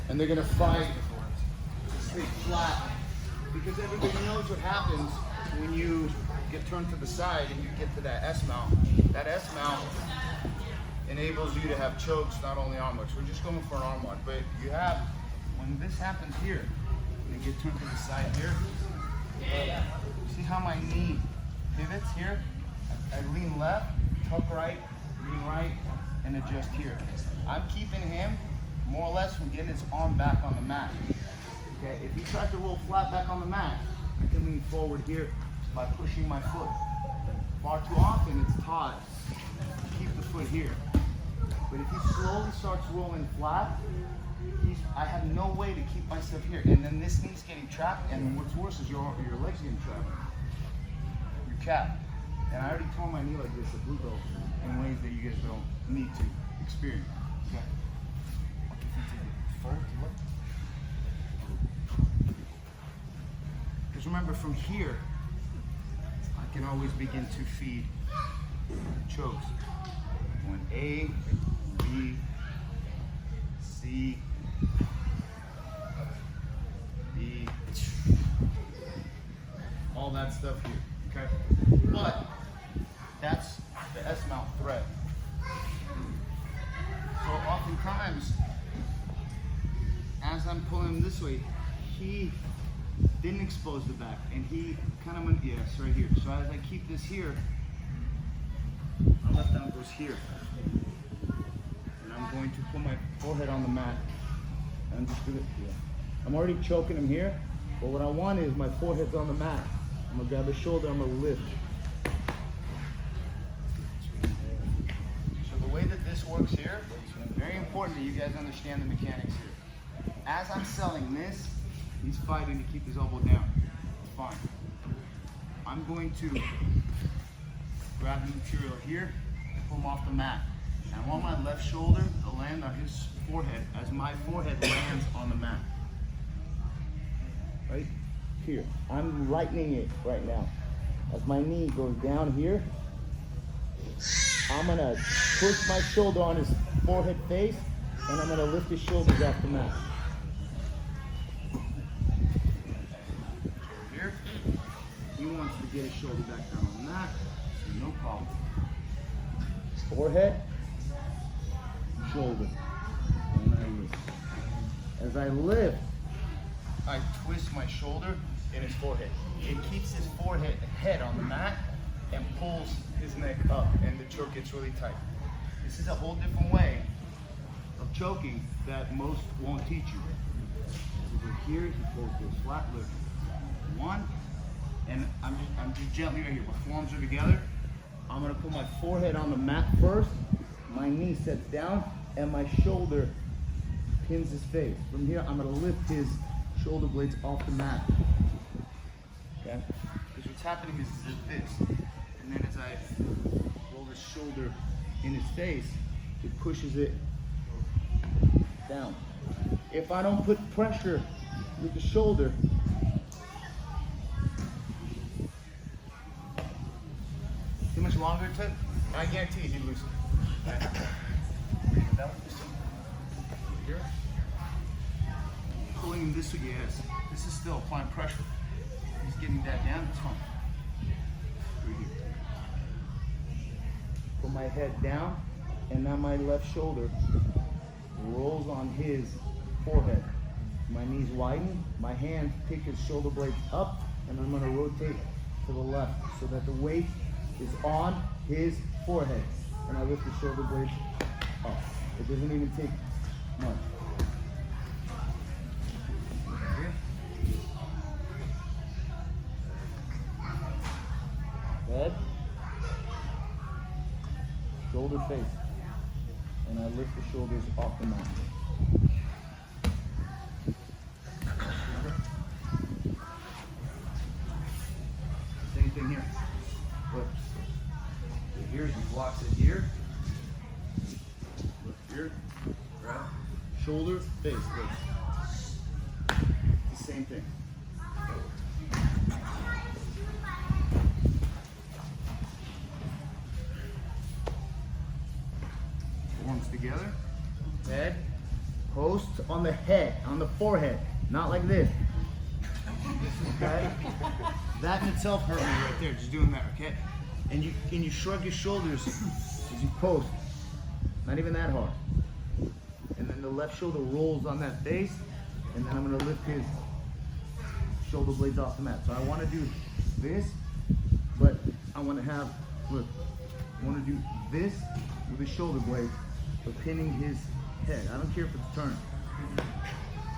and they're gonna fight to stay flat, because everybody knows what happens when you get turned to the side and you get to that S mount. That S mount enables you to have chokes, not only arm locks. We're just going for an arm lock, but you have, when this happens here, when you get turned to the side here, see how my knee pivots here? I lean left, tuck right, lean right, and adjust here. I'm keeping him more or less from getting his arm back on the mat. Okay, if he tries to roll flat back on the mat, I can lean forward here by pushing my foot. Far too often it's taught to keep the foot here. But if he slowly starts rolling flat, I have no way to keep myself here. And then this knee's getting trapped, and what's worse is your legs getting trapped. Your calf. And I already tore my knee like this at blue belt in ways that you guys don't need to experience. Okay. Because remember, from here, I can always begin to feed chokes. Going A, B, C, B, all that stuff here, okay? But that's the S mount thread. So oftentimes, as I'm pulling him this way, he didn't expose the back, and he kind of, yes, right here. So as I keep this here, my left arm goes here. And I'm going to put my forehead on the mat. And just do it here. I'm already choking him here, but what I want is my forehead's on the mat. I'm gonna grab his shoulder, I'm gonna lift. So the way that this works here, it's very important that you guys understand the mechanics here. As I'm selling this, he's fighting to keep his elbow down. It's fine. I'm going to grab the material here, pull him off the mat. And I want my left shoulder to land on his forehead as my forehead lands on the mat. Right here. I'm lightening it right now. As my knee goes down here, I'm gonna push my shoulder on his forehead face, and I'm gonna lift his shoulders off the mat. Here, he wants to get his shoulder back down on the mat, so no problem. Forehead, shoulder, and I lift. As I lift, I twist my shoulder in his forehead. It keeps his head on the mat and pulls his neck up, and the choke gets really tight. This is a whole different way of choking that most won't teach you. Over here, he pulls this flat lift. One, and I'm just gently right here. My forearms are together. I'm gonna put my forehead on the mat first. My knee sets down, and my shoulder pins his face. From here, I'm gonna lift his shoulder blades off the mat. Okay? Because what's happening is this. And then as I roll his shoulder in his face, it pushes it down. If I don't put pressure with the shoulder, too much longer it took, I guarantee you he'd lose it. Here. Pulling him this way, yes. This is still applying pressure. He's getting that down, it's fine. Right here. Put my head down, and now my left shoulder rolls on his forehead. My knees widen, my hands pick his shoulder blades up, and I'm gonna rotate to the left so that the weight is on his forehead. And I lift the shoulder blades up. It doesn't even take much. Head, shoulder face, and I lift the shoulders off the mat. Same thing here. But here, he blocks it here. Lift here, grab, shoulder, face, lift. The same thing. Arms together, head, post on the head, on the forehead, not like this. Okay? That in itself hurt me right there, just doing that, okay? And you shrug your shoulders as you post. Not even that hard. And then the left shoulder rolls on that face, and then I'm gonna lift his shoulder blades off the mat. So I wanna do this, but I wanna have, look, I wanna do this with the shoulder blade, but pinning his head. I don't care if it's turned.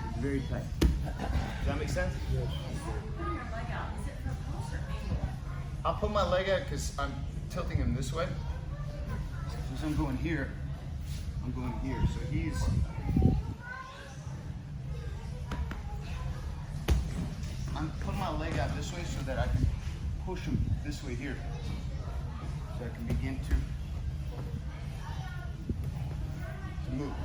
It's very tight. Does that make sense? Yes. I'll put my leg out because I'm tilting him this way. So I'm going here. I'm going here. So he's. I'm putting my leg out this way so that I can push him this way here. So I can begin to move.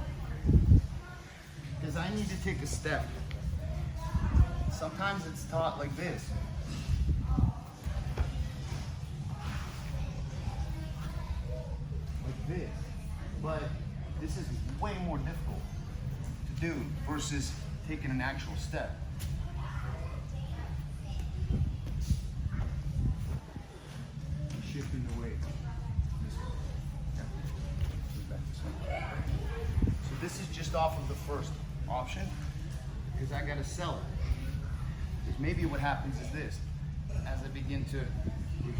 Because I need to take a step. Sometimes it's taught like this. Like this. But this is way more difficult to do versus taking an actual step. Shifting the weight this way. Yeah. Back this way. So this is just off of the first option because I gotta sell it. Because maybe what happens is this. As I begin to,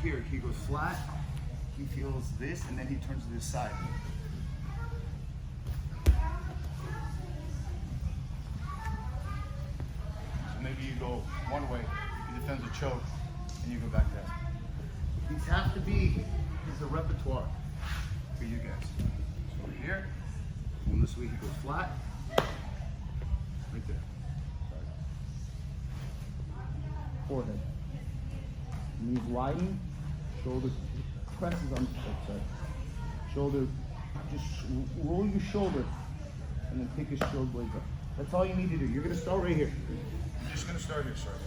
here, he goes flat, he feels this, and then he turns to this side. So maybe you go one way, he defends a choke, and you go back there. These have to be, this is a repertoire for you guys. So over here, and this way he goes flat, right there. Forehead. Knees widen, shoulder presses on the side. Shoulder, just roll your shoulder and then pick your shoulder blades up. That's all you need to do. You're gonna start right here. You're just gonna start here, sorry.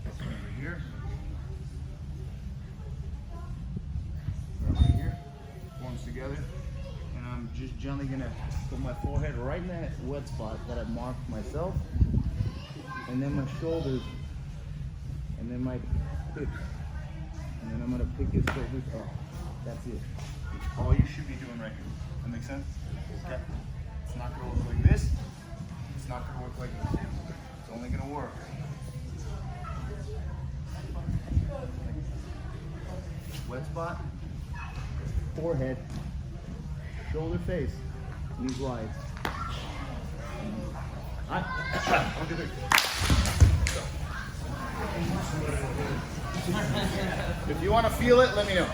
Right here. Right here. Forms together. And I'm just gently gonna put my forehead right in that wet spot that I marked myself. And then my shoulders. And then my hips. And then I'm gonna pick his shoulders up. That's it. It's all you should be doing right here. That make sense? Okay. It's not gonna work like this. It's not gonna work like this. It's only gonna work. Wet spot, forehead, shoulder face, knees wide. I'll do it. If you want to feel it, let me know.